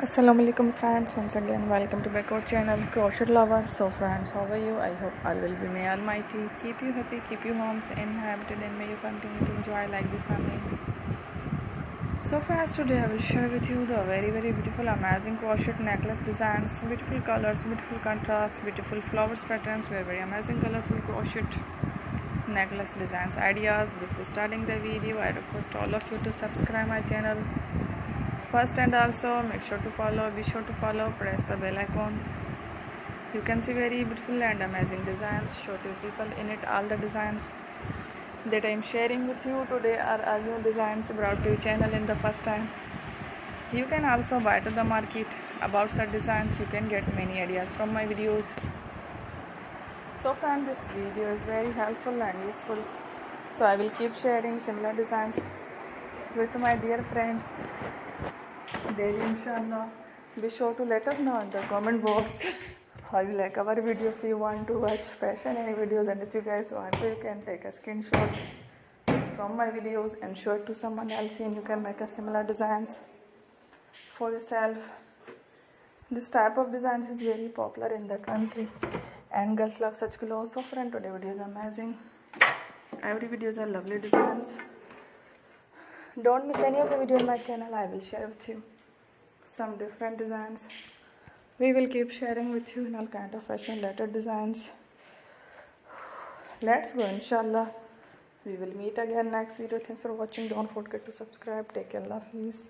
Assalamualaikum friends, once again welcome to my channel Crochet Lover. So friends, how are you? I hope all will be may almighty keep you happy, keep you homes inhabited, and may you continue to enjoy like this amen. So friends, today I will share with you the very beautiful amazing crochet necklace designs, beautiful colors, beautiful contrasts, beautiful flowers patterns, very amazing colorful crochet necklace designs ideas. Before starting the video, I request all of you to subscribe my channel first, and also be sure to follow, press the bell icon. You can see very beautiful and amazing designs, show to people in it. All the designs that I am sharing with you today are all new designs brought to your channel in the first time. You can also buy to the market about such designs. You can get many ideas from my videos. So friends, this video is very helpful and useful, so I will keep sharing similar designs with my dear friend daily, inshallah. Be sure to let us know in the comment box how you like our video. If you want to watch fashion any videos, and if you guys want to, you can take a screenshot from my videos and show it to someone else, and you can make a similar designs for yourself. This type of designs is very popular in the country and girls love such clothes. So friend, today video is amazing. Every videos are lovely designs. Don't miss any of the video in my channel. I will share with you some different designs. We will keep sharing with you in all kind of fashion related designs. Let's go, inshallah. We will meet again next video. Thanks for watching. Don't forget to subscribe. Take care. Allah Hafiz.